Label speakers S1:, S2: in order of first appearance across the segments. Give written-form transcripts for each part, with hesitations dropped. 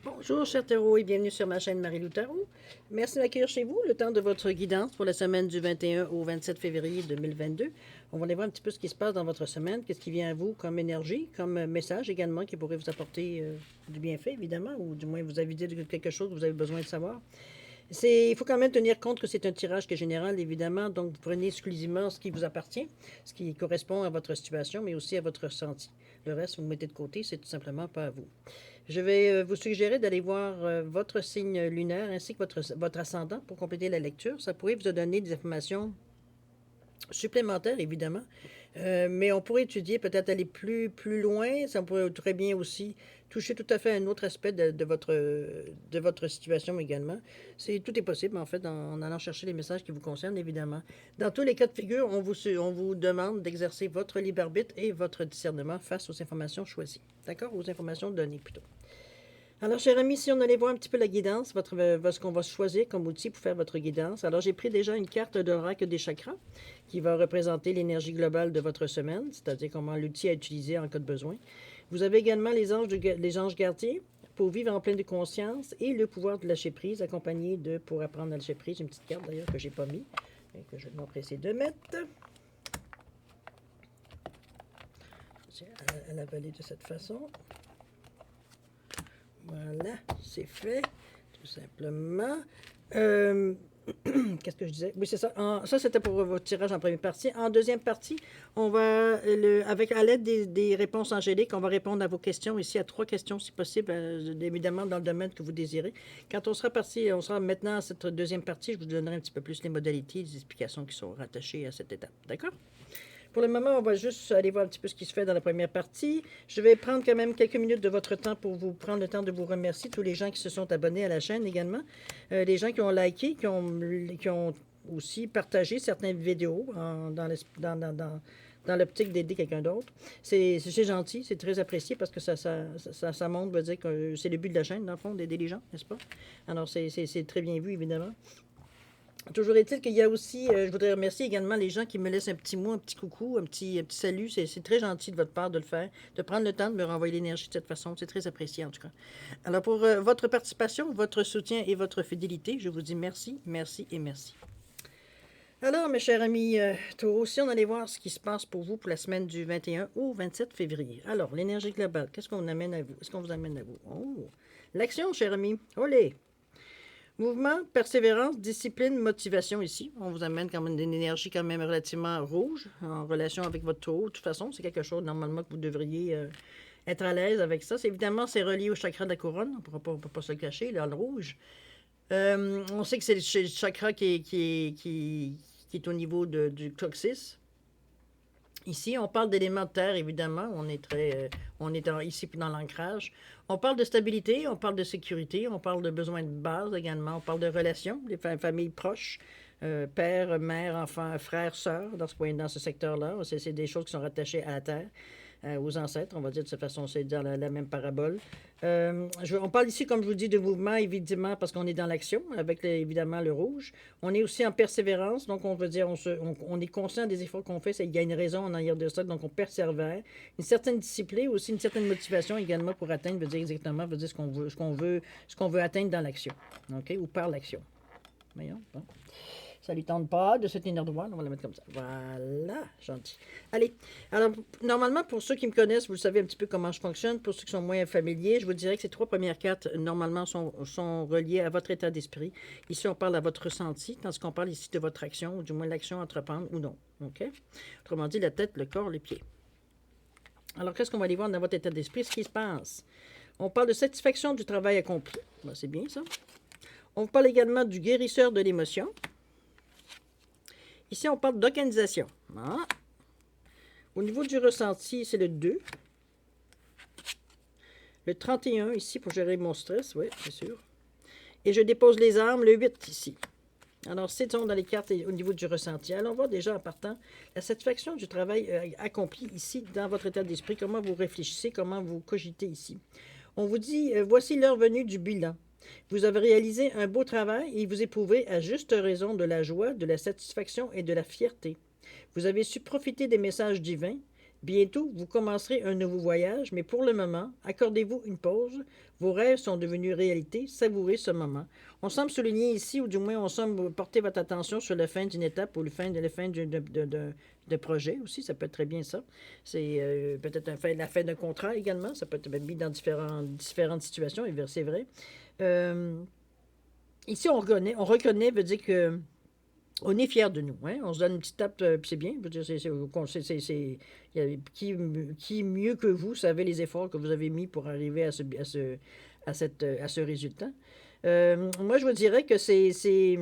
S1: Bonjour, cher Tarot, et bienvenue sur ma chaîne Marie-Lou Tarot. Merci de m'accueillir chez vous. Le temps de votre guidance pour la semaine du 21 au 27 février 2022. On va aller voir un petit peu ce qui se passe dans votre semaine, qu'est-ce qui vient à vous comme énergie, comme message également qui pourrait vous apporter du bienfait, évidemment, ou du moins vous aviser de quelque chose que vous avez besoin de savoir. Il faut quand même tenir compte que c'est un tirage qui est général, évidemment, donc vous prenez exclusivement ce qui vous appartient, ce qui correspond à votre situation, mais aussi à votre ressenti. Le reste, vous le mettez de côté, c'est tout simplement pas à vous. Je vais vous suggérer d'aller voir votre signe lunaire ainsi que votre ascendant pour compléter la lecture. Ça pourrait vous donner des informations supplémentaires, évidemment, mais on pourrait étudier, peut-être aller plus loin. Ça pourrait très bien aussi toucher tout à fait un autre aspect de votre situation également. Tout est possible, en fait, en allant chercher les messages qui vous concernent, évidemment. Dans tous les cas de figure, on vous demande d'exercer votre libre arbitre et votre discernement face aux informations choisies. D'accord? Aux informations données, plutôt. Alors, cher ami, si on allait voir un petit peu la guidance, ce qu'on va choisir comme outil pour faire votre guidance. Alors, j'ai pris déjà une carte d'oracle des chakras qui va représenter l'énergie globale de votre semaine, c'est-à-dire comment l'outil à utiliser en cas de besoin. Vous avez également les anges gardiens pour vivre en pleine conscience et le pouvoir de lâcher prise, accompagné de pour apprendre à lâcher prise. J'ai une petite carte d'ailleurs que j'ai pas mis et que je vais m'empresser de mettre. À la vallée de cette façon. Voilà, c'est fait, tout simplement. Qu'est-ce que je disais? Oui, c'est ça. Ça, c'était pour votre tirage en première partie. En deuxième partie, on va, à l'aide des réponses angéliques, on va répondre à vos questions ici, à 3 questions si possible, évidemment dans le domaine que vous désirez. Quand on sera maintenant à cette deuxième partie, je vous donnerai un petit peu plus les modalités, les explications qui sont rattachées à cette étape. D'accord? Pour le moment, on va juste aller voir un petit peu ce qui se fait dans la première partie. Je vais prendre quand même quelques minutes de votre temps pour vous prendre le temps de vous remercier, tous les gens qui se sont abonnés à la chaîne également, les gens qui ont liké, qui ont aussi partagé certaines vidéos dans l'optique d'aider quelqu'un d'autre. C'est gentil, c'est très apprécié parce que ça montre, veut dire que c'est le but de la chaîne, dans le fond, d'aider les gens, n'est-ce pas? Alors, c'est très bien vu, évidemment. Toujours est-il qu'il y a aussi, je voudrais remercier également les gens qui me laissent un petit mot, un petit coucou, un petit salut. C'est très gentil de votre part de le faire, de prendre le temps de me renvoyer l'énergie de cette façon. C'est très apprécié en tout cas. Alors pour votre participation, votre soutien et votre fidélité, je vous dis merci, merci et merci. Alors mes chers amis Taureau, si on allait voir ce qui se passe pour vous pour la semaine du 21 au 27 février. Alors, l'énergie globale, qu'est-ce qu'on amène à vous? Qu'est-ce qu'on vous amène à vous? Oh, l'action, cher ami. Olé! Mouvement, persévérance, discipline, motivation ici. On vous amène quand même une énergie quand même relativement rouge en relation avec votre taureau. De toute façon, c'est quelque chose normalement que vous devriez être à l'aise avec ça. Évidemment, c'est relié au chakra de la couronne. On ne peut pas se le cacher, là, le rouge. On sait que c'est le chakra qui est au niveau du coccyx. Ici, on parle d'éléments de terre, évidemment. On est ici dans l'ancrage. On parle de stabilité, on parle de sécurité, on parle de besoins de base également. On parle de relations, des familles proches, père, mère, enfant, frère, sœur, dans ce secteur-là. C'est des choses qui sont rattachées à la terre, aux ancêtres, on va dire de cette façon, c'est dans la même parabole. On parle ici, comme je vous dis, de mouvement, évidemment, parce qu'on est dans l'action, avec évidemment le rouge. On est aussi en persévérance, donc on veut dire, on est conscient des efforts qu'on fait, il y a une raison en arrière de ça, donc on persévère. Une certaine discipline, aussi une certaine motivation également pour atteindre, veut dire exactement, veut dire ce qu'on veut atteindre dans l'action, ok, ou par l'action. Voyons, bon. Ça ne lui tente pas de se tenir droit. On va le mettre comme ça. Voilà, gentil. Allez, alors, normalement, pour ceux qui me connaissent, vous savez un petit peu comment je fonctionne. Pour ceux qui sont moins familiers, je vous dirais que ces 3 premières cartes, normalement, sont reliées à votre état d'esprit. Ici, on parle à votre ressenti, tandis qu'on parle ici de votre action, ou du moins l'action à entreprendre ou non. OK? Autrement dit, la tête, le corps, les pieds. Alors, qu'est-ce qu'on va aller voir dans votre état d'esprit? Ce qui se passe. On parle de satisfaction du travail accompli. Ben, c'est bien, ça. On parle également du guérisseur de l'émotion. Ici, on parle d'organisation. Ah. Au niveau du ressenti, c'est le 2. Le 31, ici, pour gérer mon stress, oui, c'est sûr. Et je dépose les armes, le 8, ici. Alors, c'est dans les cartes au niveau du ressenti. Alors, on voit déjà en partant la satisfaction du travail accompli ici, dans votre état d'esprit, comment vous réfléchissez, comment vous cogitez ici. On vous dit, voici l'heure venue du bilan. Vous avez réalisé un beau travail et vous éprouvez à juste raison de la joie, de la satisfaction et de la fierté. Vous avez su profiter des messages divins, Bientôt, vous commencerez un nouveau voyage, mais pour le moment, accordez-vous une pause. Vos rêves sont devenus réalité. Savourez ce moment. On semble souligner ici, ou du moins on semble porter votre attention sur la fin d'une étape ou la fin de projet aussi. Ça peut être très bien ça. C'est peut-être la fin d'un contrat également. Ça peut être mis dans différentes situations, et c'est vrai. Ici, on reconnaît, veut dire que on est fiers de nous. Hein? On se donne une petite tape, puis c'est bien. Je veux dire, qui mieux que vous savez les efforts que vous avez mis pour arriver à ce résultat. Moi, je vous dirais que c'est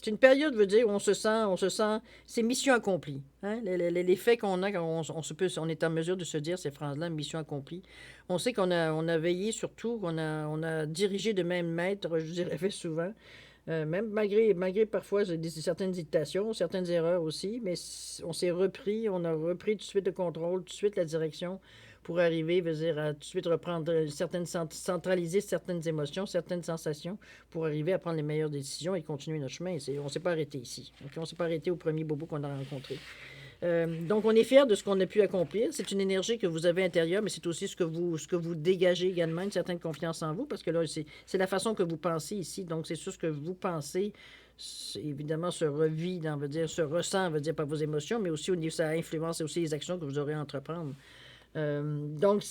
S1: une période, veut dire, où on se sent, c'est mission accomplie. Hein? Les faits qu'on a, quand on est en mesure de se dire ces phrases-là, mission accomplie. On sait on a veillé surtout, on a dirigé de même maître, je dirais fait souvent. Même malgré parfois certaines hésitations, certaines erreurs aussi, mais on s'est repris, on a repris tout de suite le contrôle, tout de suite la direction pour arriver, veut dire, à tout de suite reprendre centraliser certaines émotions, certaines sensations pour arriver à prendre les meilleures décisions et continuer notre chemin. On ne s'est pas arrêté ici. Okay? On ne s'est pas arrêté au premier bobo qu'on a rencontré. Donc, on est fiers de ce qu'on a pu accomplir. C'est une énergie que vous avez intérieure, mais c'est aussi ce que vous dégagez également, une certaine confiance en vous, parce que là, c'est la façon que vous pensez ici. Donc, c'est sûr ce que vous pensez, évidemment, se revit, se ressent, par vos émotions, mais aussi au niveau, ça influence aussi les actions que vous aurez à entreprendre. Donc,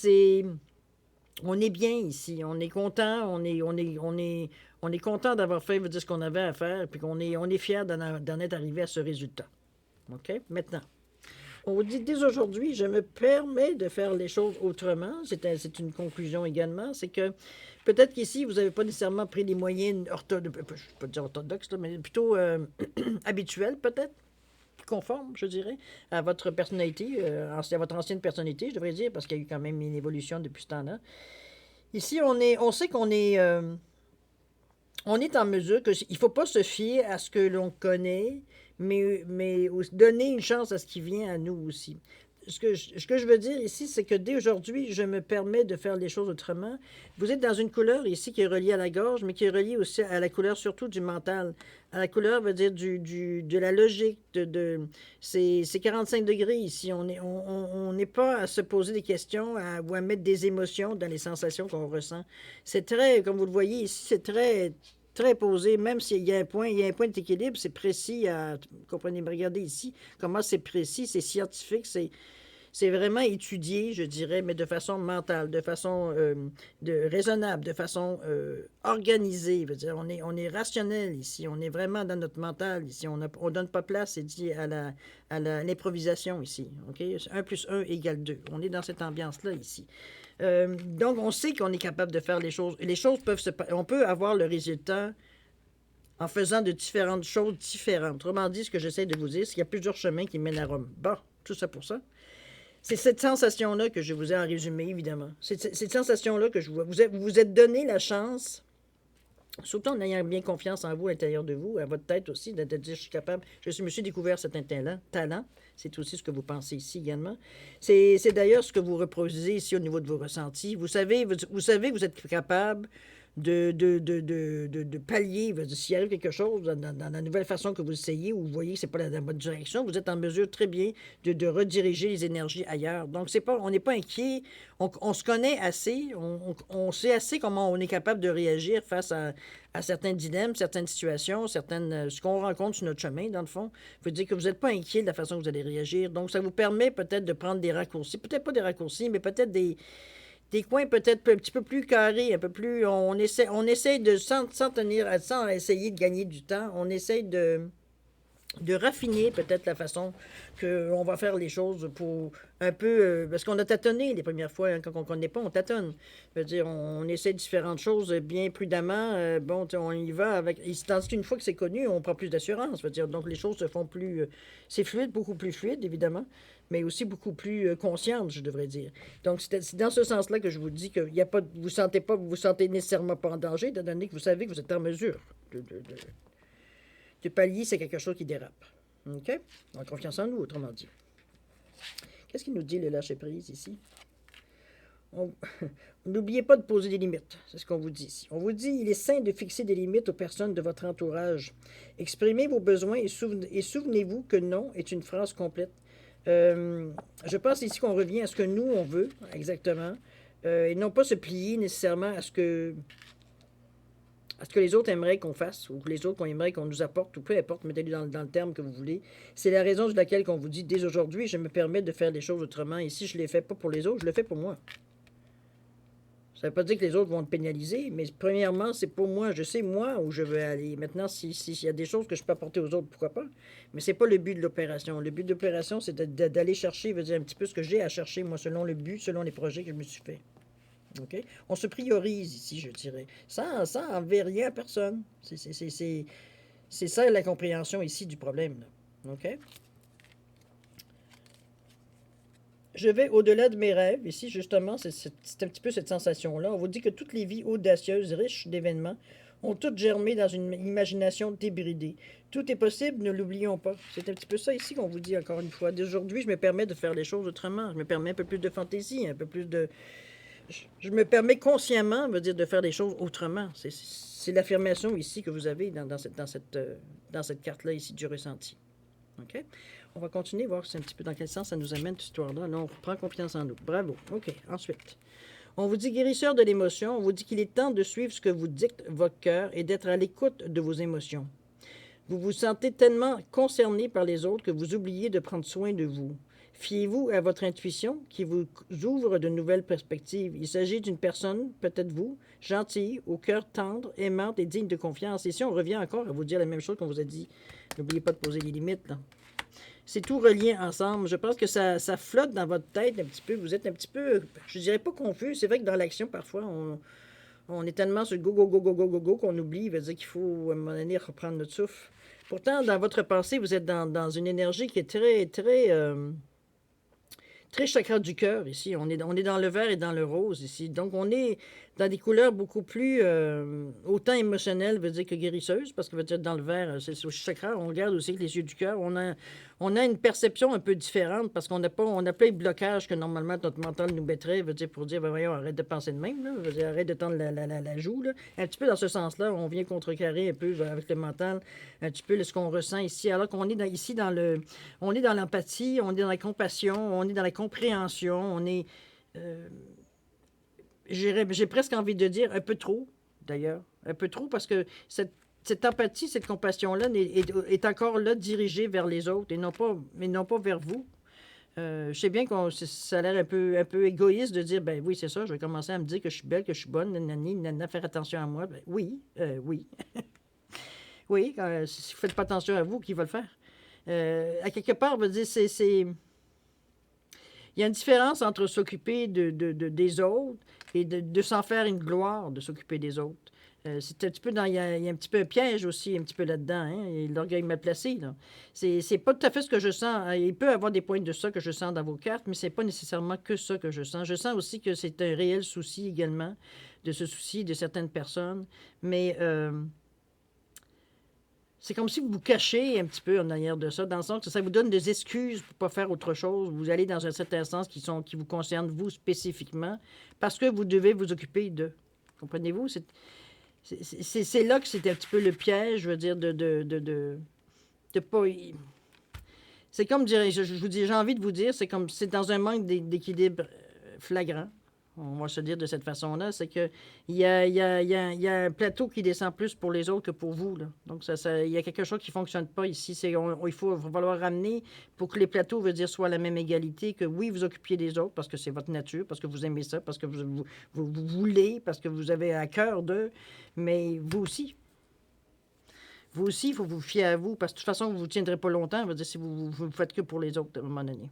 S1: on est bien ici, on est content, on est content d'avoir fait, ce qu'on avait à faire, puis on est fiers d'en être arrivé à ce résultat. OK? Maintenant, on vous dit dès aujourd'hui, je me permets de faire les choses autrement. C'est une conclusion également. C'est que peut-être qu'ici, vous n'avez pas nécessairement pris les moyens orthodoxes, je ne vais pas dire orthodoxes, mais plutôt habituels peut-être, conformes, je dirais, à votre personnalité, à votre ancienne personnalité, je devrais dire, parce qu'il y a eu quand même une évolution depuis ce temps-là. Ici, on sait qu'on est en mesure il ne faut pas se fier à ce que l'on connaît, mais donner une chance à ce qui vient à nous aussi. Ce que je veux dire ici, c'est que dès aujourd'hui, je me permets de faire les choses autrement. Vous êtes dans une couleur ici qui est reliée à la gorge, mais qui est reliée aussi à la couleur surtout du mental. À la couleur veut dire de la logique. C'est 45 degrés ici. On n'est pas à se poser des questions ou à mettre des émotions dans les sensations qu'on ressent. C'est très, comme vous le voyez ici, c'est très posé, même s'il y a un point d'équilibre, c'est précis. Vous comprenez, regardez ici comment c'est précis, c'est scientifique, c'est vraiment étudié, je dirais, mais de façon mentale, de façon raisonnable, de façon organisée. Je veux dire, on est rationnel ici, on est vraiment dans notre mental ici. On ne donne pas place, c'est dit, à l'improvisation ici. Okay? 1 + 1 = 2. On est dans cette ambiance-là ici. Donc, on sait qu'on est capable de faire les choses. Les choses on peut avoir le résultat en faisant de différentes choses différentes. Autrement dit, ce que j'essaie de vous dire, c'est qu'il y a plusieurs chemins qui mènent à Rome. Bon, tout ça pour ça. C'est cette sensation-là que je vous ai en résumé, évidemment. C'est cette sensation-là que je vous vous êtes donné la chance, surtout en ayant bien confiance en vous, à l'intérieur de vous, à votre tête aussi, de dire je suis capable, me suis découvert certain talent. C'est aussi ce que vous pensez ici également. C'est d'ailleurs ce que vous reproduisez ici au niveau de vos ressentis. Vous savez que vous êtes capable de pallier. S'il arrive quelque chose dans la nouvelle façon que vous essayez, ou vous voyez que ce n'est pas la bonne direction, vous êtes en mesure très bien de rediriger les énergies ailleurs. Donc, on n'est pas inquiet. On se connaît assez. On sait assez comment on est capable de réagir face à certains dilemmes, certaines situations, ce qu'on rencontre sur notre chemin, dans le fond. Il faut dire que vous n'êtes pas inquiet de la façon que vous allez réagir. Donc, ça vous permet peut-être de prendre des raccourcis. Peut-être pas des raccourcis, mais peut-être des coins peut-être un petit peu plus carrés, un peu plus... On essaie de, sans essayer de gagner du temps, on essaie de raffiner peut-être la façon qu'on va faire les choses pour un peu... parce qu'on a tâtonné les premières fois, hein, quand on ne connaît pas, on tâtonne. Je veux dire, on essaie différentes choses bien prudemment. On y va avec... Tandis qu'une fois que c'est connu, on prend plus d'assurance. Je veux dire, donc les choses se font plus... c'est fluide, beaucoup plus fluide, évidemment, mais aussi beaucoup plus consciente, je devrais dire. Donc, c'est dans ce sens-là que je vous dis que vous vous sentez nécessairement pas en danger, étant donné que vous savez que vous êtes en mesure de pallier, c'est quelque chose qui dérape. OK? On a confiance en nous, autrement dit. Qu'est-ce qu'il nous dit, le lâcher-prise, ici? N'oubliez pas de poser des limites. C'est ce qu'on vous dit ici. On vous dit, il est sain de fixer des limites aux personnes de votre entourage. Exprimez vos besoins et souvenez-vous que non est une phrase complète. Je pense ici qu'on revient à ce que nous, on veut, exactement, et non pas se plier nécessairement à ce que les autres aimeraient qu'on fasse, ou que les autres qu'on aimerait qu'on nous apporte, ou peu importe, mettez-le dans le terme que vous voulez. C'est la raison de laquelle qu'on vous dit, dès aujourd'hui, je me permets de faire les choses autrement. Ici, je ne les fais pas pour les autres, je le fais pour moi. Ça ne veut pas dire que les autres vont te pénaliser, mais premièrement, c'est pour moi. Je sais, moi, où je veux aller. Maintenant, s'il y a des choses que je peux apporter aux autres, pourquoi pas? Mais c'est pas le but de l'opération. Le but de l'opération, c'est d'aller chercher, veut dire un petit peu ce que j'ai à chercher, moi, selon le but, selon les projets que je me suis fait. OK? On se priorise ici, je dirais. Sans envers rien à personne. C'est ça la compréhension ici du problème. Là. OK? Je vais au-delà de mes rêves. Ici, justement, c'est un petit peu cette sensation-là. On vous dit que toutes les vies audacieuses, riches d'événements, ont toutes germé dans une imagination débridée. Tout est possible, ne l'oublions pas. C'est un petit peu ça ici qu'on vous dit encore une fois. D'aujourd'hui, je me permets de faire les choses autrement. Je me permets un peu plus de fantaisie, un peu plus de... Je me permets consciemment, veut dire, de faire les choses autrement. C'est l'affirmation ici que vous avez dans cette carte-là ici du ressenti. OK? On va continuer, voir un petit peu dans quel sens ça nous amène, cette histoire-là. Là, on reprend confiance en nous. Bravo. OK. Ensuite, on vous dit guérisseur de l'émotion. On vous dit qu'il est temps de suivre ce que vous dicte votre cœur et d'être à l'écoute de vos émotions. Vous vous sentez tellement concerné par les autres que vous oubliez de prendre soin de vous. Fiez-vous à votre intuition qui vous ouvre de nouvelles perspectives. Il s'agit d'une personne, peut-être vous, gentille, au cœur tendre, aimante et digne de confiance. Et si on revient encore à vous dire la même chose qu'on vous a dit, n'oubliez pas de poser les limites. Là. C'est tout relié ensemble. Je pense que ça flotte dans votre tête un petit peu. Vous êtes un petit peu, je dirais pas confus. C'est vrai que dans l'action, parfois, on est tellement sur le go, go, go, go, go, go, go qu'on oublie. Ça veut dire qu'il faut, à un moment donné, reprendre notre souffle. Pourtant, dans votre pensée, vous êtes dans une énergie qui est très chakra du cœur ici. On est dans le vert et dans le rose ici. Donc, on est dans des couleurs beaucoup plus autant émotionnelles, veut dire, que guérisseuses, parce que veut dire dans le vert, c'est au chakra. On regarde aussi avec les yeux du cœur. On a une perception un peu différente parce qu'on n'a pas les blocages que normalement notre mental nous mettrait, veut dire, pour dire, ben voyons, arrête de penser de même, là, veut dire, arrête de tendre la joue. Là. Un petit peu dans ce sens-là, on vient contrecarrer un peu avec le mental, un petit peu ce qu'on ressent ici, alors qu'on est ici on est dans l'empathie, on est dans la compassion, on est dans la compréhension, on est... j'ai presque envie de dire un peu trop, d'ailleurs. Un peu trop, parce que cette empathie, cette compassion-là est encore là dirigée vers les autres et non pas vers vous. Je sais bien que ça a l'air un peu égoïste de dire, ben oui, c'est ça, je vais commencer à me dire que je suis belle, que je suis bonne, nanana, faire attention à moi. Ben, oui, oui. Oui, si vous ne faites pas attention à vous, qui va le faire? À quelque part, veut dire, il y a une différence entre s'occuper des autres et de s'en faire une gloire de s'occuper des autres. C'est un petit peu il y a un petit peu un piège aussi, un petit peu là-dedans, hein, l'orgueil mal placé. Là. C'est pas tout à fait ce que je sens. Il peut y avoir des points de ça que je sens dans vos cartes, mais c'est pas nécessairement que ça que je sens. Je sens aussi que c'est un réel souci également, de se soucier de certaines personnes, mais c'est comme si vous vous cachez un petit peu en arrière de ça, dans le sens que ça vous donne des excuses pour ne pas faire autre chose. Vous allez dans un certain sens qui vous concerne vous spécifiquement, parce que vous devez vous occuper d'eux. Comprenez-vous? C'est là que c'est un petit peu le piège, je veux dire, de pas... C'est comme, je vous dis, j'ai envie de vous dire, c'est dans un manque d'équilibre flagrant. On va se dire de cette façon-là, c'est qu'il y a un plateau qui descend plus pour les autres que pour vous. Là. Donc, il y a quelque chose qui ne fonctionne pas ici. Il va falloir ramener pour que les plateaux, veut dire, soient à la même égalité, que oui, vous occupiez des autres parce que c'est votre nature, parce que vous aimez ça, parce que vous voulez, parce que vous avez à cœur d'eux, mais vous aussi. Vous aussi, il faut vous fier à vous, parce que de toute façon, vous ne tiendrez pas longtemps, veut dire, si vous ne faites que pour les autres à un moment donné.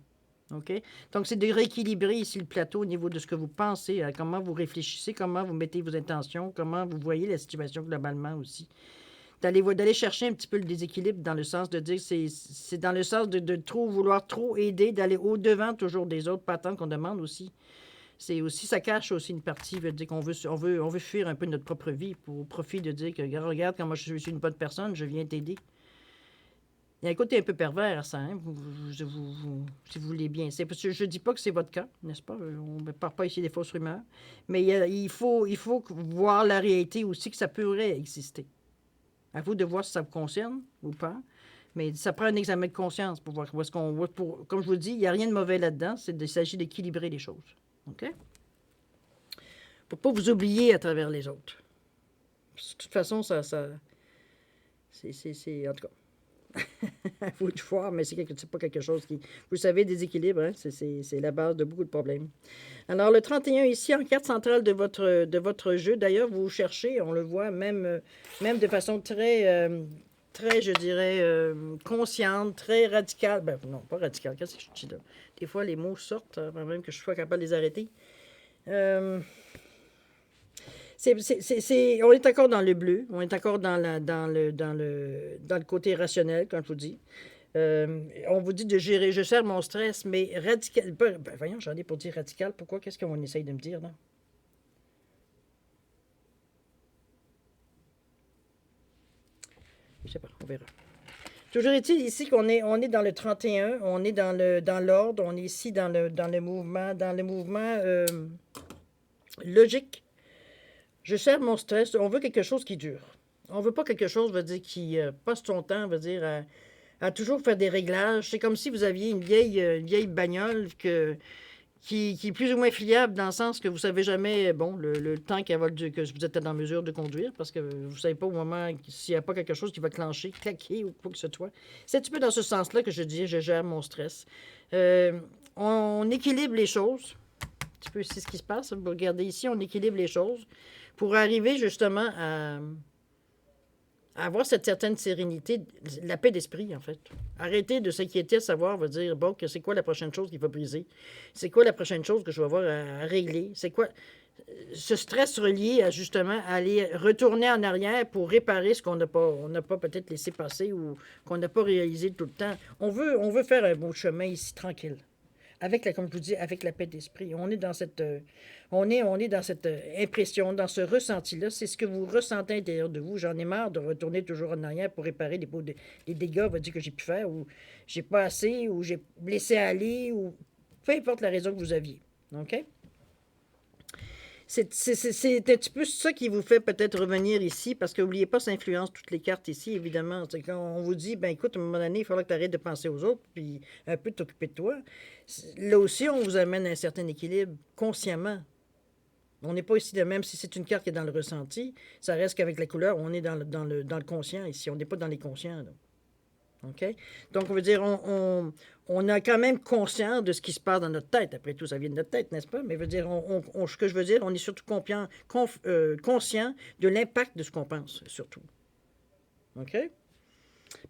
S1: OK? Donc, c'est de rééquilibrer ici le plateau au niveau de ce que vous pensez, comment vous réfléchissez, comment vous mettez vos intentions, comment vous voyez la situation globalement aussi. D'aller chercher un petit peu le déséquilibre dans le sens de dire, c'est dans le sens de vouloir trop aider, d'aller au-devant toujours des autres, pas attendre qu'on demande aussi. C'est aussi, ça cache aussi une partie, veut dire qu'on veut fuir un peu notre propre vie au profit de dire que, regarde, comment je suis une bonne personne, je viens t'aider. Il y a un côté un peu pervers à ça, hein, si vous voulez bien. Je ne dis pas que c'est votre cas, n'est-ce pas? On ne part pas ici des fausses rumeurs. Mais il faut voir la réalité aussi que ça pourrait exister. À vous de voir si ça vous concerne ou pas. Mais ça prend un examen de conscience pour voir où est-ce qu'on va. Comme je vous dis, il n'y a rien de mauvais là-dedans. Il s'agit d'équilibrer les choses. OK? Pour ne pas vous oublier à travers les autres. De toute façon, c'est en tout cas, à vous de voir, mais c'est pas quelque chose qui... Vous savez, déséquilibre, hein? C'est la base de beaucoup de problèmes. Alors, le 31 ici, en carte centrale de votre jeu, d'ailleurs, vous cherchez, on le voit, même de façon très, je dirais, consciente, très radicale. Ben, non, pas radicale, qu'est-ce que je dis là? Des fois, les mots sortent avant même que je sois capable de les arrêter. On est encore dans le bleu, on est encore dans le côté rationnel, comme je vous dis. On vous dit de gérer, je gère mon stress, mais radical. Ben, voyons, j'en ai pour dire radical. Pourquoi? Qu'est-ce qu'on essaye de me dire, là? Je sais pas, on verra. Toujours est-il ici qu'on est, on est dans le 31, on est dans l'ordre, on est ici dans le mouvement logique. Je gère mon stress. On veut quelque chose qui dure. On veut pas quelque chose, veut dire, qui passe son temps, veut dire, à toujours faire des réglages. C'est comme si vous aviez une vieille bagnole qui est plus ou moins fiable dans le sens que vous savez jamais, bon, le temps que vous êtes en mesure de conduire parce que vous savez pas au moment s'il n'y a pas quelque chose qui va clencher, claquer ou quoi que ce soit. C'est un petit peu dans ce sens-là que je dis, je gère mon stress. On équilibre les choses. Un petit peu, c'est ce qui se passe. Vous regardez ici, on équilibre les choses pour arriver justement à avoir cette certaine sérénité, la paix d'esprit, en fait. Arrêter de s'inquiéter, à savoir, va dire, bon, que c'est quoi la prochaine chose qui va briser? C'est quoi la prochaine chose que je vais avoir à régler? C'est quoi ce stress relié à, justement, aller retourner en arrière pour réparer ce qu'on n'a pas peut-être laissé passer ou qu'on n'a pas réalisé tout le temps. On veut faire un beau chemin ici, tranquille. Comme je vous dis, avec la paix d'esprit. On est dans cette, impression, dans ce ressenti-là. C'est ce que vous ressentez à l'intérieur de vous. J'en ai marre de retourner toujours en arrière pour réparer les dégâts que j'ai pu faire, ou j'ai pas assez, ou j'ai laissé aller, ou peu importe la raison que vous aviez. OK? C'est un petit peu ça qui vous fait peut-être revenir ici, parce que n'oubliez pas, ça influence toutes les cartes ici, évidemment. C'est quand on vous dit, ben écoute, à un moment donné, il faudra que tu arrêtes de penser aux autres, puis un peu t'occuper de toi. Là aussi, on vous amène à un certain équilibre consciemment. On n'est pas ici de même si c'est une carte qui est dans le ressenti. Ça reste qu'avec la couleur, on est dans le conscient ici. On n'est pas dans les conscients. Là. OK? Donc, on veut dire, on a quand même conscience de ce qui se passe dans notre tête. Après tout, ça vient de notre tête, n'est-ce pas? Mais veut dire, ce que je veux dire, on est surtout conscient de l'impact de ce qu'on pense, surtout. OK?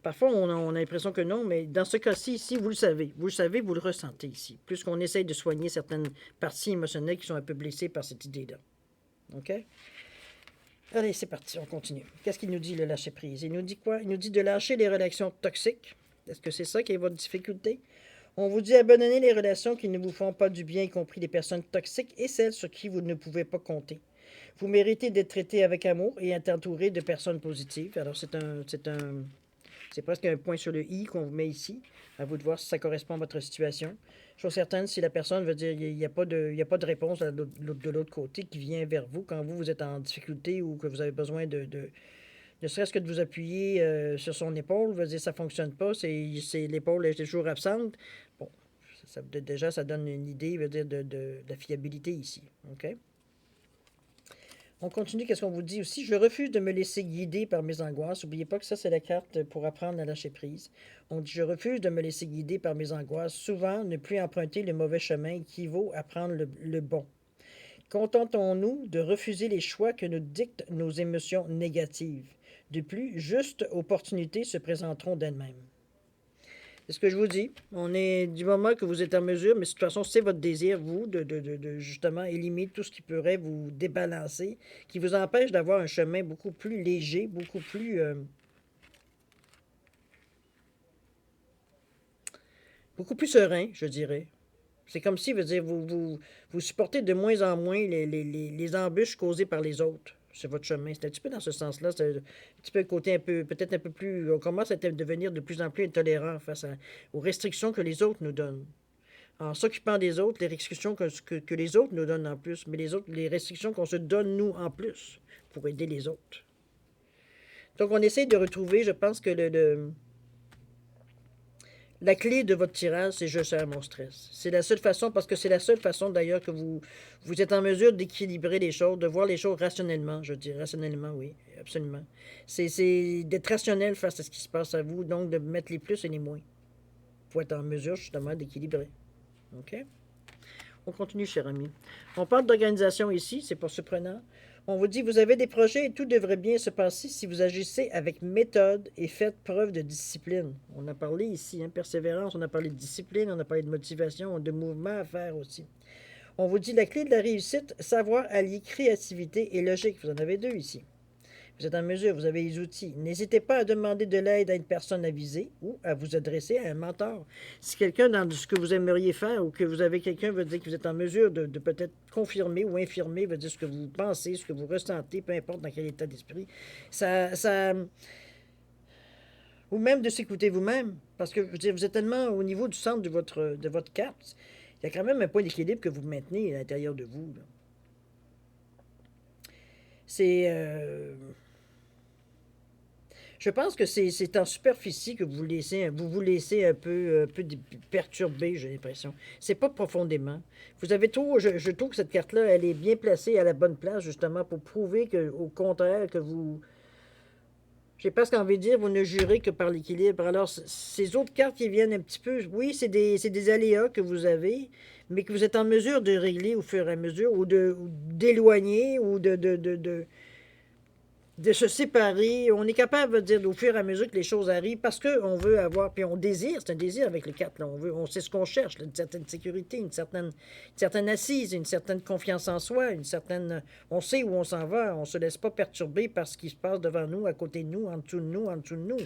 S1: Parfois, on a l'impression que non, mais dans ce cas-ci, ici, vous le savez. Vous le savez, vous le ressentez ici. Plus qu'on essaye de soigner certaines parties émotionnelles qui sont un peu blessées par cette idée-là. OK? Allez, c'est parti, on continue. Qu'est-ce qu'il nous dit, le lâcher-prise? Il nous dit quoi? Il nous dit de lâcher les relations toxiques. Est-ce que c'est ça qui est votre difficulté? On vous dit abandonner les relations qui ne vous font pas du bien, y compris les personnes toxiques et celles sur qui vous ne pouvez pas compter. Vous méritez d'être traité avec amour et être entouré de personnes positives. Alors, c'est presque un point sur le i qu'on vous met ici. À vous de voir si ça correspond à votre situation. Chose certaine, si la personne veut dire il n'y a pas de réponse de l'autre côté qui vient vers vous quand vous êtes en difficulté ou que vous avez besoin ne serait-ce que de vous appuyer sur son épaule, veut dire ça ne fonctionne pas, l'épaule est toujours absente. Bon, déjà, ça donne une idée, veut dire, de la fiabilité ici. OK? On continue, qu'est-ce qu'on vous dit aussi? Je refuse de me laisser guider par mes angoisses. N'oubliez pas que ça, c'est la carte pour apprendre à lâcher prise. On dit, je refuse de me laisser guider par mes angoisses. Souvent, ne plus emprunter le mauvais chemin équivaut à prendre le bon. Contentons-nous de refuser les choix que nous dictent nos émotions négatives. De plus, juste opportunités se présenteront d'elles-mêmes. C'est ce que je vous dis. On est du moment que vous êtes en mesure, mais de toute façon, c'est votre désir, vous, de justement éliminer tout ce qui pourrait vous débalancer, qui vous empêche d'avoir un chemin beaucoup plus léger, beaucoup plus serein, je dirais. C'est comme si, veut dire, vous supportez de moins en moins les embûches causées par les autres. C'est votre chemin. C'est un petit peu dans ce sens-là. C'est un petit peu le côté peut-être un peu plus. On commence à devenir de plus en plus intolérant face aux restrictions que les autres nous donnent. En s'occupant des autres, les restrictions que les autres nous donnent en plus, mais les restrictions qu'on se donne nous en plus pour aider les autres. Donc, on essaie de retrouver, je pense que La clé de votre tirage, c'est je gère mon stress. C'est la seule façon, parce que c'est la seule façon d'ailleurs que vous êtes en mesure d'équilibrer les choses, de voir les choses rationnellement, je dis rationnellement, oui, absolument. C'est d'être rationnel face à ce qui se passe à vous, donc de mettre les plus et les moins, pour être en mesure justement d'équilibrer. OK? On continue, cher ami. On parle d'organisation ici, c'est pas surprenant. On vous dit, vous avez des projets et tout devrait bien se passer si vous agissez avec méthode et faites preuve de discipline. On a parlé ici, hein, persévérance, on a parlé de discipline, on a parlé de motivation, de mouvement à faire aussi. On vous dit, la clé de la réussite, savoir allier créativité et logique. Vous en avez deux ici. Vous êtes en mesure, vous avez les outils. N'hésitez pas à demander de l'aide à une personne avisée ou à vous adresser à un mentor. Si quelqu'un dans ce que vous aimeriez faire ou que vous avez quelqu'un veut dire que vous êtes en mesure de peut-être confirmer ou infirmer, veut dire ce que vous pensez, ce que vous ressentez, peu importe dans quel état d'esprit, ça ou même de s'écouter vous-même, parce que je veux dire, vous êtes tellement au niveau du centre de votre carte, il y a quand même un point d'équilibre que vous maintenez à l'intérieur de vous. C'est... Je pense que c'est en superficie que vous laissez un peu perturbé, j'ai l'impression. C'est pas profondément. Vous avez trop, je trouve que cette carte-là, elle est bien placée à la bonne place, justement, pour prouver que, au contraire, que vous, j'ai presque envie de dire, vous ne jurez que par l'équilibre. Alors, ces autres cartes qui viennent un petit peu, oui, c'est des aléas que vous avez, mais que vous êtes en mesure de régler au fur et à mesure, ou d'éloigner, ou de se séparer. On est capable de dire au fur et à mesure que les choses arrivent parce qu'on veut avoir, puis on désire, c'est un désir avec les quatre, là, on sait ce qu'on cherche, là, une certaine sécurité, une certaine assise, une certaine confiance en soi, une certaine, on sait où on s'en va, on ne se laisse pas perturber par ce qui se passe devant nous, à côté de nous, en dessous de nous, en dessous de nous.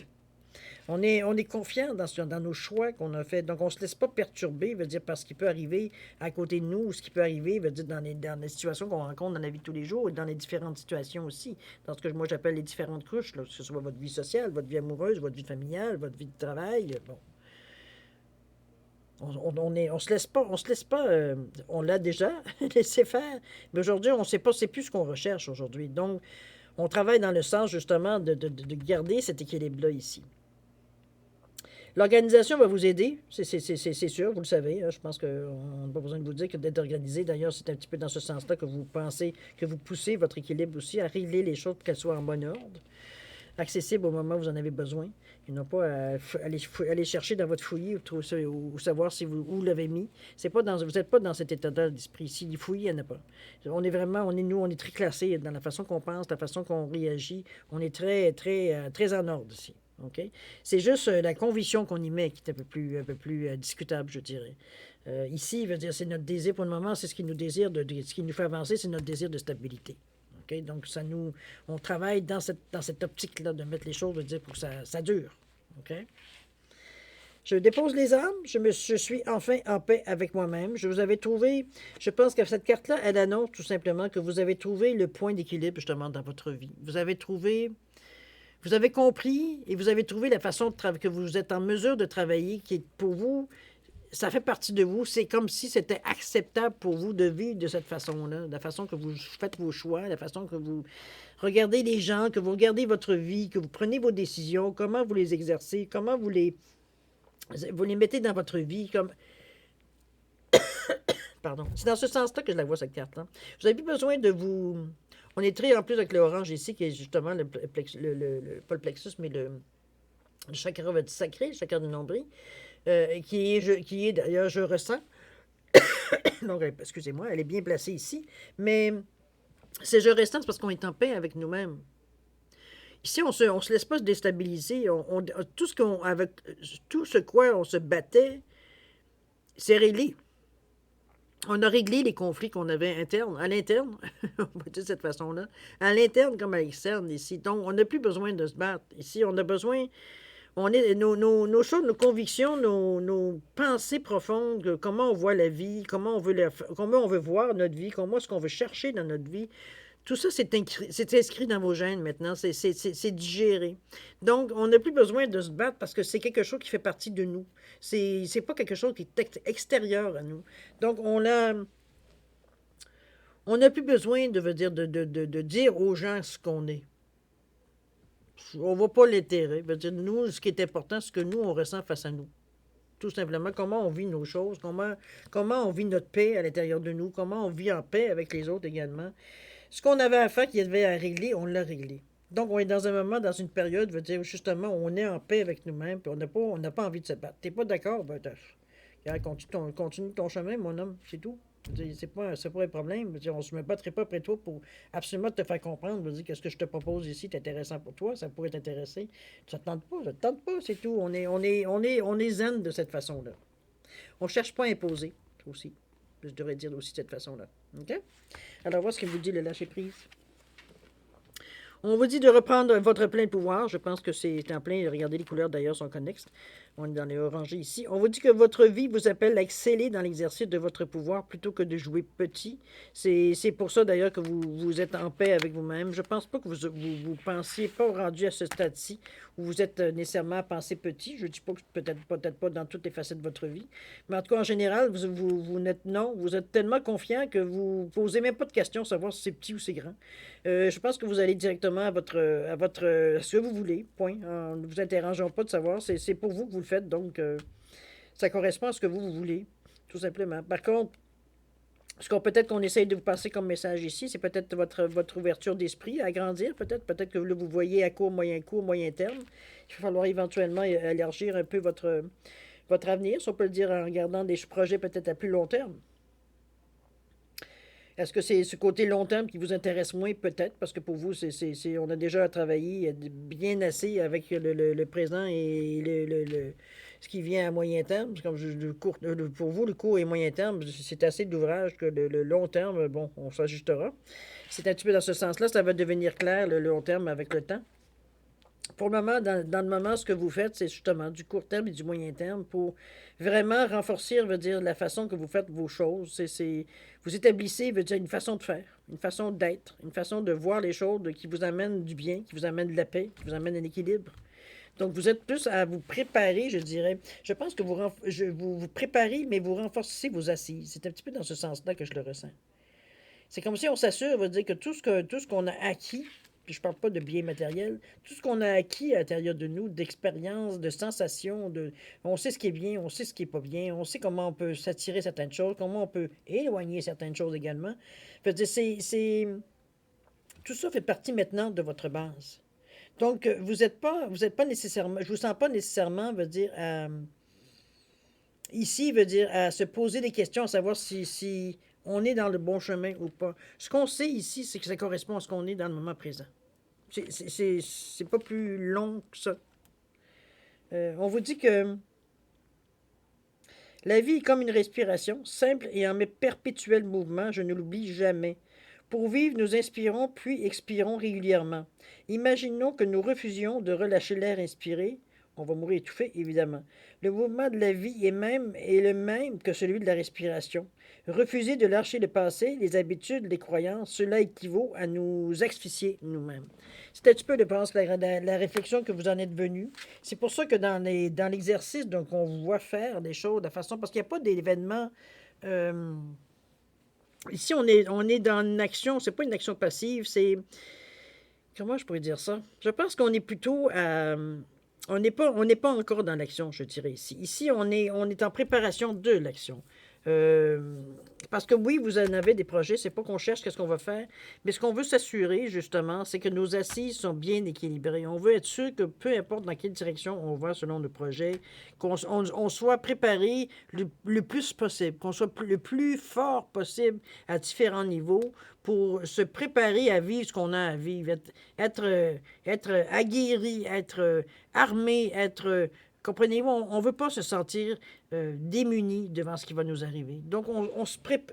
S1: On est confiant dans nos choix qu'on a fait. Donc, on ne se laisse pas perturber, veut dire, par ce qui peut arriver à côté de nous, ou ce qui peut arriver, veut dire, dans les situations qu'on rencontre dans la vie de tous les jours, et dans les différentes situations aussi. Dans ce que moi j'appelle les différentes couches, là, que ce soit votre vie sociale, votre vie amoureuse, votre vie familiale, votre vie de travail. Bon. On se laisse pas, on l'a déjà laissé faire, mais aujourd'hui, on sait pas, c'est plus ce qu'on recherche aujourd'hui. Donc, on travaille dans le sens, justement, de garder cet équilibre-là ici. L'organisation va vous aider, c'est sûr, vous le savez. Je pense qu'on n'a pas besoin de vous dire que d'être organisé, d'ailleurs, c'est un petit peu dans ce sens-là que vous pensez, que vous poussez votre équilibre aussi à régler les choses pour qu'elles soient en bon ordre, accessibles au moment où vous en avez besoin, et non pas à aller chercher dans votre fouillis ou savoir si où l'avez mis. Vous n'êtes pas dans cet état d'esprit ici. Les fouillis, il n'y en a pas. On est vraiment, on est très classé dans la façon qu'on pense, la façon qu'on réagit. On est très en ordre ici. OK? C'est juste la conviction qu'on y met qui est un peu plus discutable, je dirais. Ici, veut dire, c'est notre désir pour le moment, c'est ce qui nous désire, ce qui nous fait avancer, c'est notre désir de stabilité. Okay? Donc, on travaille dans cette optique-là de mettre les choses, de dire pour que ça dure. Okay? Je dépose les armes, je suis enfin en paix avec moi-même. Je pense que cette carte-là, elle annonce tout simplement que vous avez trouvé le point d'équilibre justement dans votre vie. Vous avez compris et vous avez trouvé la façon que vous êtes en mesure de travailler qui est pour vous, ça fait partie de vous. C'est comme si c'était acceptable pour vous de vivre de cette façon-là, la façon que vous faites vos choix, la façon que vous regardez les gens, que vous regardez votre vie, que vous prenez vos décisions, comment vous les exercez, comment vous les mettez dans votre vie. Pardon. C'est dans ce sens-là que je la vois, cette carte-là. Vous n'avez plus besoin de vous... On est très en plus avec le orange ici, qui est justement pas le plexus, mais le chakra sacré, le chakra du nombril, qui est d'ailleurs, je ressens. Donc, excusez-moi, elle est bien placée ici. Mais c'est je ressens, c'est parce qu'on est en paix avec nous-mêmes. Ici, on se laisse pas se déstabiliser. Avec tout ce quoi on se battait, c'est réglé. On a réglé les conflits qu'on avait à l'interne, on va dire de cette façon-là, à l'interne comme à l'externe ici. Donc, on n'a plus besoin de se battre. Ici, on a besoin, nos choses, nos convictions, nos pensées profondes, comment on voit la vie, comment on veut voir notre vie, comment est-ce qu'on veut chercher dans notre vie. Tout ça, c'est inscrit dans vos gènes maintenant, c'est digéré. Donc, on n'a plus besoin de se battre parce que c'est quelque chose qui fait partie de nous. C'est pas quelque chose qui est extérieur à nous. Donc, on n'a plus besoin de dire aux gens ce qu'on est. On ne va pas l'intérêt. Nous, ce qui est important, c'est ce que nous, on ressent face à nous. Tout simplement, comment on vit nos choses, comment on vit notre paix à l'intérieur de nous, comment on vit en paix avec les autres également. Ce qu'on avait à faire, qu'il y avait à régler, on l'a réglé. Donc, on est dans un moment, dans une période, veut dire, justement, où on est en paix avec nous-mêmes, puis on n'a pas envie de se battre. T'es pas d'accord? Ben, continue ton chemin, mon homme, c'est tout. C'est pas un problème. On ne se battrait pas après toi pour absolument te faire comprendre. Que ce que je te propose ici est intéressant pour toi, ça pourrait t'intéresser. Ça te tente pas, ça te tente pas, c'est tout. On est zen de cette façon-là. On ne cherche pas à imposer, aussi. Je devrais dire aussi de cette façon-là. OK? Alors, voilà ce qu'il vous dit le lâcher prise. On vous dit de reprendre votre plein pouvoir. Je pense que c'est en plein. Regardez, les couleurs d'ailleurs sont connexes. On est dans les orangés ici. On vous dit que votre vie vous appelle à exceller dans l'exercice de votre pouvoir plutôt que de jouer petit. C'est pour ça d'ailleurs que vous êtes en paix avec vous-même. Je ne pense pas que vous pensiez pas rendu à ce stade-ci où vous êtes nécessairement à penser petit. Je ne dis pas que peut-être pas dans toutes les facettes de votre vie. Mais en tout cas, en général, vous n'êtes non. Vous êtes tellement confiant que vous ne posez même pas de questions savoir si c'est petit ou c'est grand. Je pense que vous allez directement à ce que vous voulez, point. Ne vous interrogeons pas de savoir, c'est pour vous que vous le faites, donc ça correspond à ce que vous voulez, tout simplement. Par contre, peut-être qu'on essaye de vous passer comme message ici, c'est peut-être votre ouverture d'esprit à grandir, peut-être que là, vous voyez à court, moyen terme. Il va falloir éventuellement élargir un peu votre avenir, si on peut le dire en regardant des projets peut-être à plus long terme. Est-ce que c'est ce côté long terme qui vous intéresse moins? Peut-être, parce que pour vous, on a déjà travaillé bien assez avec le présent et ce qui vient à moyen terme. Comme pour vous, le court et moyen terme, c'est assez d'ouvrage que le long terme, bon, on s'ajustera. C'est un petit peu dans ce sens-là, ça va devenir clair, le long terme, avec le temps. Pour le moment, dans le moment, ce que vous faites, c'est justement du court terme et du moyen terme pour vraiment renforcer, veut dire, la façon que vous faites vos choses. Vous établissez, veut dire, une façon de faire, une façon d'être, une façon de voir les choses qui vous amène du bien, qui vous amène de la paix, qui vous amène un équilibre. Donc, vous êtes plus à vous préparer, je dirais. Je pense que vous préparez, mais vous renforcez vos assises. C'est un petit peu dans ce sens-là que je le ressens. C'est comme si on s'assure, veut dire que tout ce qu'on a acquis, puis je parle pas de biens matériels, tout ce qu'on a acquis à l'intérieur de nous, d'expériences, de sensations, on sait ce qui est bien, on sait ce qui est pas bien, on sait comment on peut s'attirer certaines choses, comment on peut éloigner certaines choses également. Fait dire, tout ça fait partie maintenant de votre base. Donc, vous êtes pas nécessairement, je vous sens pas nécessairement, veut dire, ici, veut dire, à se poser des questions, à savoir si on est dans le bon chemin ou pas. Ce qu'on sait ici, c'est que ça correspond à ce qu'on est dans le moment présent. C'est pas plus long que ça. On vous dit que la vie est comme une respiration, simple et en perpétuel mouvement, je ne l'oublie jamais. Pour vivre, nous inspirons puis expirons régulièrement. Imaginons que nous refusions de relâcher l'air inspiré. On va mourir étouffé, évidemment. Le mouvement de la vie est le même que celui de la respiration. Refuser de lâcher le passé, les habitudes, les croyances, cela équivaut à nous asphyxier nous-mêmes. C'est un petit peu, je pense, la réflexion que vous en êtes venu. C'est pour ça que dans l'exercice, donc, on vous voit faire des choses de façon... Parce qu'il n'y a pas d'événement... ici, on est dans une action, c'est pas une action passive, c'est... Comment je pourrais dire ça? Je pense qu'on est plutôt à... On n'est pas encore dans l'action, je dirais ici. Ici, on est en préparation de l'action. Parce que oui, vous en avez des projets, c'est pas qu'on cherche qu'est-ce qu'on va faire, mais ce qu'on veut s'assurer, justement, c'est que nos assises sont bien équilibrées. On veut être sûr que peu importe dans quelle direction on va selon le projet, qu'on soit préparé le plus possible, qu'on soit le plus fort possible à différents niveaux pour se préparer à vivre ce qu'on a à vivre, être aguerri, être armé, être... Comprenez-vous, on ne veut pas se sentir démuni devant ce qui va nous arriver. Donc,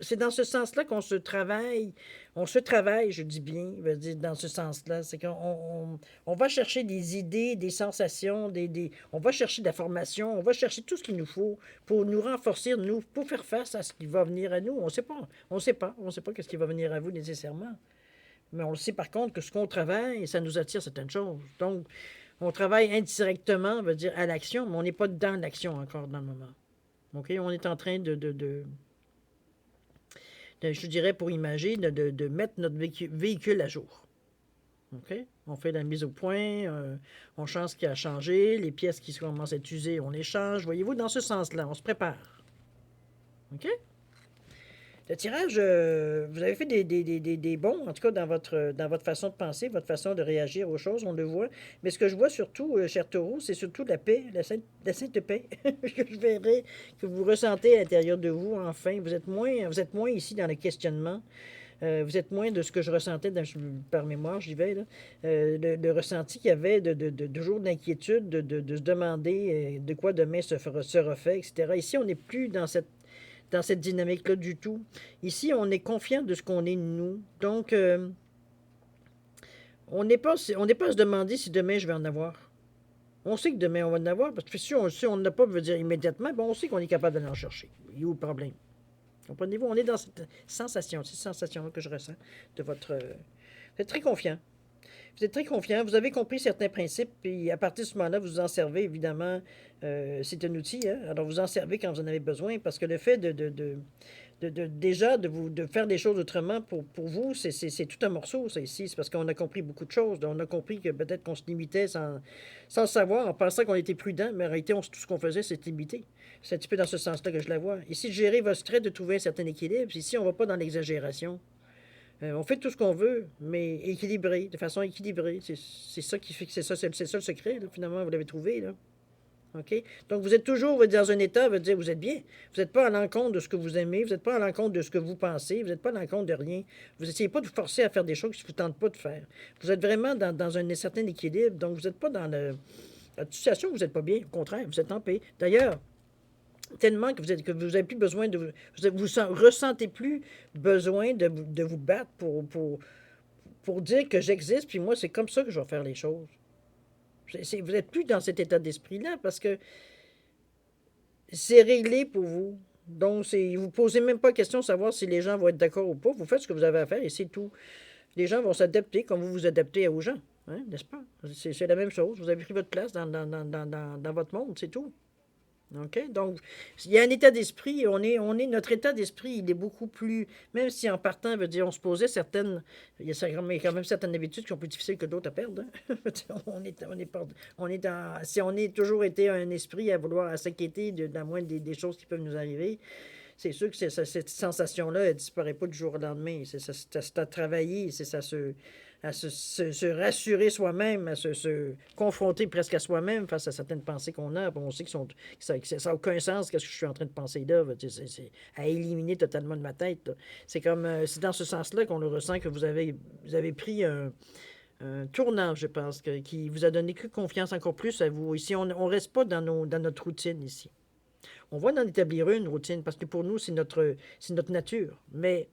S1: c'est dans ce sens-là qu'on se travaille. On se travaille, je dis bien, dans ce sens-là. C'est qu'on va chercher des idées, des sensations, on va chercher de la formation, on va chercher tout ce qu'il nous faut pour nous renforcer, pour faire face à ce qui va venir à nous. On ne sait pas. On ne sait pas ce qui va venir à vous nécessairement. Mais on le sait par contre que ce qu'on travaille, ça nous attire certaines choses. Donc, on travaille indirectement, veut dire à l'action, mais on n'est pas dans l'action encore dans le moment. OK? On est en train je dirais pour imager, de mettre notre véhicule à jour. OK? On fait la mise au point, on change ce qui a changé, les pièces qui commencent à être usées, on les change. Voyez-vous, dans ce sens-là, on se prépare. OK? Le tirage, vous avez fait des bons, en tout cas, dans votre façon de penser, votre façon de réagir aux choses, on le voit. Mais ce que je vois surtout, cher Taureau, c'est surtout la paix, la sainte paix, que je verrai, que vous ressentez à l'intérieur de vous, enfin. Vous êtes moins ici dans le questionnement. Vous êtes moins de ce que je ressentais par mémoire, j'y vais, là. Le ressenti qu'il y avait de jours d'inquiétude, de se demander de quoi demain sera fait, etc. Ici, on n'est plus dans cette dynamique-là du tout. Ici, on est confiant de ce qu'on est nous. Donc, on n'est pas à se demander si demain je vais en avoir. On sait que demain on va en avoir, parce que si on n'en a pas, veut dire immédiatement, bon, on sait qu'on est capable d'aller en chercher. Il y a où le problème? Comprenez-vous? On est dans cette sensation-là que je ressens de votre. Vous êtes très confiant. Vous êtes très confiant, vous avez compris certains principes, puis à partir de ce moment-là, vous en servez, évidemment. C'est un outil, hein? Alors vous en servez quand vous en avez besoin, parce que le fait déjà de faire des choses autrement pour vous, c'est tout un morceau, ça, ici. C'est parce qu'on a compris beaucoup de choses. On a compris que peut-être qu'on se limitait sans le savoir, en pensant qu'on était prudent, mais en réalité, tout ce qu'on faisait, c'est limiter. C'est un petit peu dans ce sens-là que je la vois. Ici, de gérer votre stress, de trouver un certain équilibre. Ici, on ne va pas dans l'exagération. On fait tout ce qu'on veut, mais équilibré, de façon équilibrée. C'est ça qui fait que c'est ça le secret, là, finalement, vous l'avez trouvé, là. OK? Donc, vous êtes toujours dans un état, veut dire, vous êtes bien. Vous n'êtes pas à l'encontre de ce que vous aimez, vous n'êtes pas à l'encontre de ce que vous pensez, vous n'êtes pas à l'encontre de rien. Vous n'essayez pas de vous forcer à faire des choses qui ne vous tentent pas de faire. Vous êtes vraiment dans un certain la situation où vous n'êtes pas bien. Au contraire, vous êtes en paix. D'ailleurs, tellement que vous n'avez plus besoin ressentez plus besoin de vous battre pour dire que j'existe, puis moi, c'est comme ça que je vais faire les choses. Vous n'êtes plus dans cet état d'esprit-là parce que c'est réglé pour vous. Donc, vous ne posez même pas la question de savoir si les gens vont être d'accord ou pas. Vous faites ce que vous avez à faire et c'est tout. Les gens vont s'adapter comme vous vous adaptez aux gens, hein, n'est-ce pas? C'est la même chose. Vous avez pris votre place dans votre monde, c'est tout. OK? Donc, il y a un état d'esprit, notre état d'esprit, il est beaucoup plus, même si en partant, veut dire, on se posait il y a quand même certaines habitudes qui sont plus difficiles que d'autres à perdre, hein. Si on est toujours été un esprit à vouloir s'inquiéter de la moindre des choses qui peuvent nous arriver, c'est sûr que cette sensation-là, elle ne disparaît pas du jour au lendemain. C'est à travailler, c'est ça à se rassurer soi-même, à se confronter presque à soi-même face à certaines pensées qu'on a. On sait que ça n'a aucun sens, qu'est-ce que je suis en train de penser là. C'est à éliminer totalement de ma tête. C'est comme, c'est dans ce sens-là qu'on le ressent que vous avez pris un tournant, je pense, qui vous a donné que confiance encore plus à vous. Ici, on ne reste pas dans notre routine ici. On va en établir une routine parce que pour nous, c'est notre nature. Mais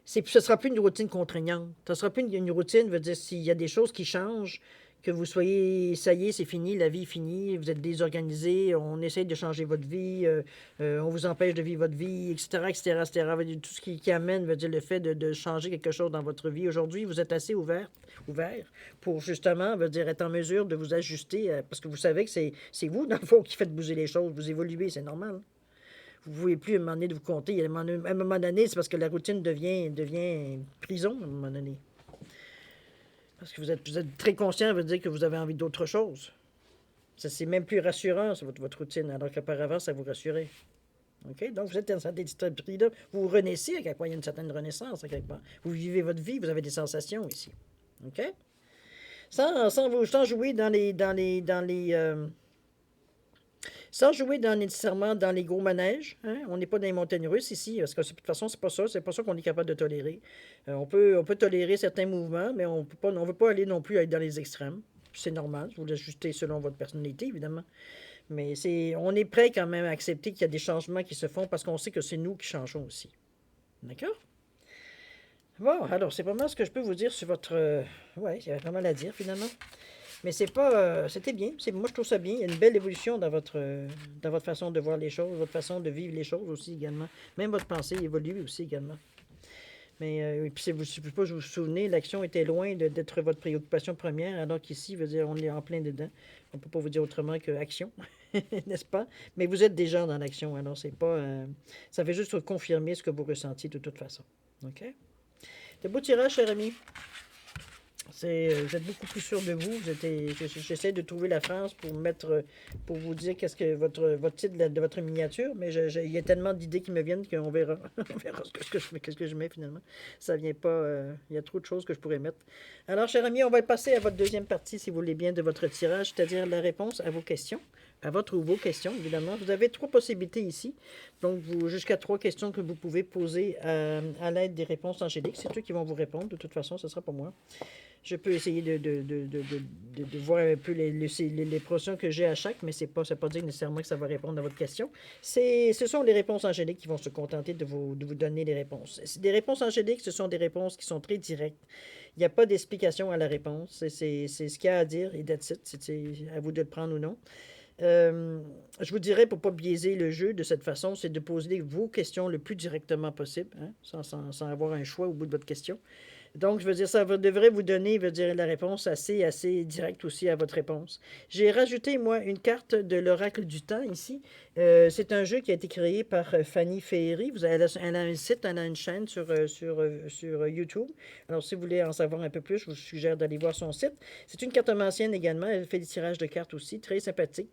S1: ce ne sera plus une routine contraignante. Ce ne sera plus une routine, veut dire, s'il y a des choses qui changent, que vous soyez, ça y est, c'est fini, la vie est finie, vous êtes désorganisé, on essaye de changer votre vie, on vous empêche de vivre votre vie, etc., etc., etc. Tout ce qui amène, veut dire, le fait de changer quelque chose dans votre vie. Aujourd'hui, vous êtes assez ouvert pour justement, veut dire, être en mesure de vous ajuster, parce que vous savez que c'est vous, dans le fond, qui faites bouger les choses, vous évoluez, c'est normal. Vous ne pouvez plus, à un moment donné, de vous compter. À un moment donné, c'est parce que la routine devient prison, à un moment donné. Parce que vous êtes très conscient, ça veut dire que vous avez envie d'autre chose. Ça, c'est même plus rassurant, c'est votre routine, alors qu'auparavant, ça vous rassurait. OK? Donc, vous êtes dans cet état d'esprit-là. Vous renaissez à quelque part. Il y a une certaine renaissance à quelque part. Vous vivez votre vie, vous avez des sensations ici. OK? Sans jouer sans jouer nécessairement dans les gros manèges. Hein? On n'est pas dans les montagnes russes ici, parce que de toute façon, c'est pas ça qu'on est capable de tolérer. On peut tolérer certains mouvements, mais on ne veut pas aller non plus dans les extrêmes. C'est normal, vous l'ajustez selon votre personnalité, évidemment. Mais on est prêt quand même à accepter qu'il y a des changements qui se font parce qu'on sait que c'est nous qui changeons aussi. D'accord? Bon, alors c'est pas mal ce que je peux vous dire sur votre... ouais, il y avait pas mal à dire finalement. Mais c'est pas. C'était bien. Moi, je trouve ça bien. Il y a une belle évolution dans votre façon de voir les choses, votre façon de vivre les choses aussi également. Même votre pensée évolue aussi également. Mais puis, si vous vous souvenez, l'action était loin d'être votre préoccupation première, alors qu'ici, veut dire, on est en plein dedans. On ne peut pas vous dire autrement que action, n'est-ce pas? Mais vous êtes déjà dans l'action, alors c'est pas. Ça fait juste confirmer ce que vous ressentiez de toute façon. OK? De beau tirage, cher ami. Vous êtes beaucoup plus sûr de vous. J'essaie de trouver la phrase pour mettre, pour vous dire qu'est-ce que votre titre de votre miniature, mais il y a tellement d'idées qui me viennent qu'on verra. On verra qu'est-ce que je mets finalement. Ça vient pas. Il y a trop de choses que je pourrais mettre. Alors, cher ami, on va passer à votre deuxième partie, si vous voulez bien, de votre tirage, c'est-à-dire la réponse à vos questions. À votre ou vos questions, évidemment. Vous avez 3 possibilités ici. Donc, jusqu'à 3 questions que vous pouvez poser à l'aide des réponses angéliques. C'est eux qui vont vous répondre. De toute façon, ce ne sera pas moi. Je peux essayer de voir un peu les portions que j'ai à chaque, mais ce n'est pas dire nécessairement que ça va répondre à votre question. Ce sont les réponses angéliques qui vont se contenter de vous donner les réponses. Des réponses angéliques, ce sont des réponses qui sont très directes. Il n'y a pas d'explication à la réponse. C'est ce qu'il y a à dire et that's it. C'est à vous de le prendre ou non. Je vous dirais, pour ne pas biaiser le jeu de cette façon, c'est de poser vos questions le plus directement possible, hein, sans avoir un choix au bout de votre question. Donc, je veux dire, ça devrait vous donner, je veux dire, la réponse assez directe aussi à votre réponse. J'ai rajouté, moi, une carte de l'Oracle du Temps ici. C'est un jeu qui a été créé par Fanny Féery. Elle a un site, elle a une chaîne sur YouTube. Alors, si vous voulez en savoir un peu plus, je vous suggère d'aller voir son site. C'est une cartomancienne également. Elle fait des tirages de cartes aussi. Très sympathique,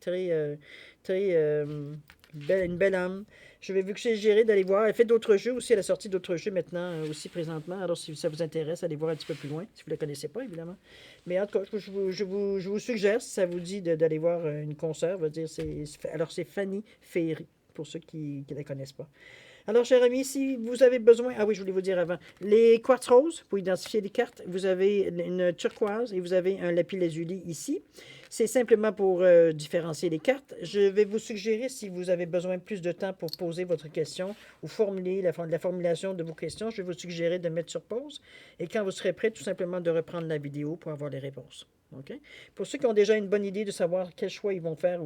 S1: une belle âme. Je vais vous suggérer d'aller voir. Elle fait d'autres jeux aussi. Elle a sorti d'autres jeux maintenant, aussi présentement. Alors, si ça vous intéresse, allez voir un petit peu plus loin, si vous ne la connaissez pas, évidemment. Mais en tout cas, je vous suggère, si ça vous dit, d'aller voir une consoeur. Alors, c'est Fanny Féery, pour ceux qui ne la connaissent pas. Alors, chers amis, si vous avez besoin... Ah oui, je voulais vous dire avant. Les quartz roses, pour identifier les cartes, vous avez une turquoise et vous avez un lapis lazuli ici. C'est simplement pour différencier les cartes. Je vais vous suggérer, si vous avez besoin de plus de temps pour poser votre question ou formuler la formulation de vos questions, je vais vous suggérer de mettre sur pause. Et quand vous serez prêt, tout simplement de reprendre la vidéo pour avoir les réponses. Okay? Pour ceux qui ont déjà une bonne idée de savoir quel choix ils vont faire,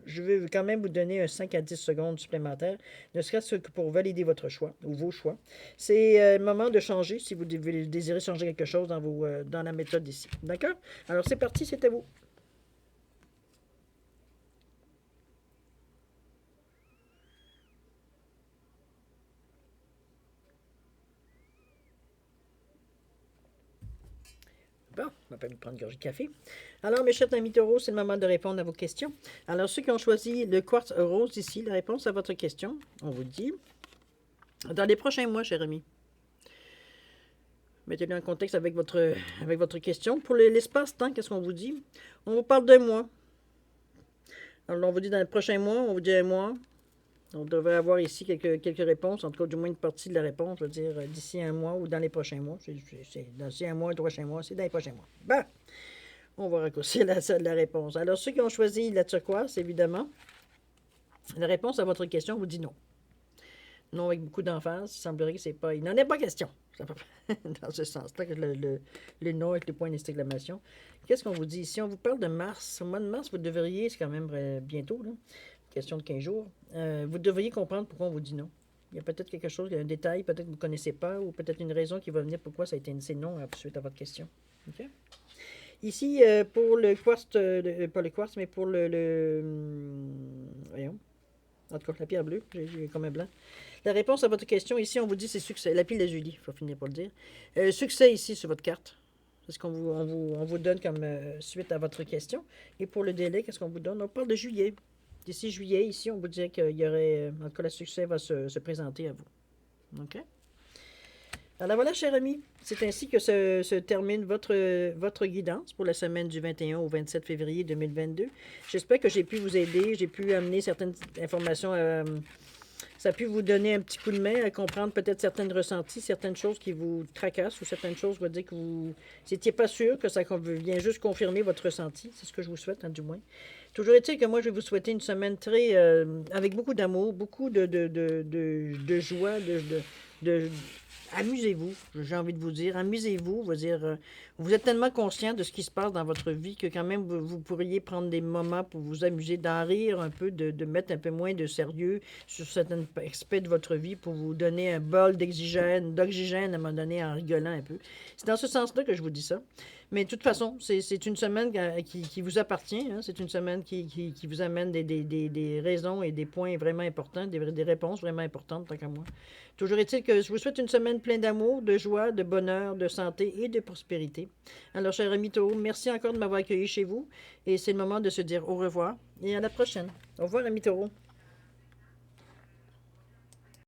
S1: je vais quand même vous donner un 5 à 10 secondes supplémentaires, ne serait-ce que pour valider votre choix ou vos choix. C'est le moment de changer si vous désirez changer quelque chose dans la méthode ici. D'accord? Alors c'est parti, c'est à vous. Bon, on va pas nous prendre une gorgée de café. Alors, mes chers amis taureaux, c'est le moment de répondre à vos questions. Alors, ceux qui ont choisi le quartz rose ici, la réponse à votre question, on vous dit, dans les prochains mois, cher ami, mettez-le en contexte avec votre question. Pour l'espace-temps, qu'est-ce qu'on vous dit? On vous parle d'un mois. Alors, on vous dit dans les prochains mois, on vous dit un mois. On devrait avoir ici quelques réponses, en tout cas du moins une partie de la réponse, je veux dire, d'ici un mois ou dans les prochains mois. D'ici un mois, 3 prochains mois, c'est dans les prochains mois. Bon, on va raccourcir la réponse. Alors, ceux qui ont choisi la turquoise, évidemment, la réponse à votre question vous dit non. Non avec beaucoup d'emphase, il semblerait que c'est pas... Il n'en est pas question. Dans ce sens-là, le non avec le point d'exclamation. Qu'est-ce qu'on vous dit ici? On vous parle de mars. Au mois de mars, vous devriez, c'est quand même bientôt, là, question de 15 jours, vous devriez comprendre pourquoi on vous dit non. Il y a peut-être quelque chose, un détail, peut-être que vous ne connaissez pas, ou peut-être une raison qui va venir pourquoi ça a été indiqué non suite à votre question. Okay? Ici, pour le quartz, pas le quartz, mais pour voyons, en tout cas, la pierre bleue, j'ai comme un blanc. La réponse à votre question, ici, on vous dit c'est succès. La pile Lazuli, il faut finir par le dire. Succès ici sur votre carte. C'est ce qu'on vous donne comme suite à votre question. Et pour le délai, qu'est-ce qu'on vous donne? On parle de juillet. D'ici juillet, ici, on vous dirait qu'il y aurait... En tout cas, le succès va se présenter à vous. OK? Alors voilà, chers amis, c'est ainsi que se termine votre guidance pour la semaine du 21 au 27 février 2022. J'espère que j'ai pu vous aider, j'ai pu amener certaines informations, ça a pu vous donner un petit coup de main à comprendre peut-être certaines ressentis, certaines choses qui vous tracassent ou certaines choses, on va dire que vous n'étiez pas sûr, que ça vient juste confirmer votre ressenti. C'est ce que je vous souhaite, hein, du moins. Toujours est-il que moi, je vais vous souhaiter une semaine très... avec beaucoup d'amour, beaucoup de joie, amusez-vous, j'ai envie de vous dire. Amusez-vous, vous êtes tellement conscient de ce qui se passe dans votre vie que quand même, vous pourriez prendre des moments pour vous amuser, d'en rire un peu, de mettre un peu moins de sérieux sur certains aspects de votre vie pour vous donner un bol d'oxygène à un moment donné en rigolant un peu. C'est dans ce sens-là que je vous dis ça. Mais de toute façon, c'est une semaine qui vous appartient. Hein. C'est une semaine qui vous amène des raisons et des points vraiment importants, des réponses vraiment importantes, tant qu'à moi. Toujours est-il que je vous souhaite une semaine pleine d'amour, de joie, de bonheur, de santé et de prospérité. Alors, cher ami Taureau, merci encore de m'avoir accueilli chez vous. Et c'est le moment de se dire au revoir et à la prochaine. Au revoir, ami Taureau.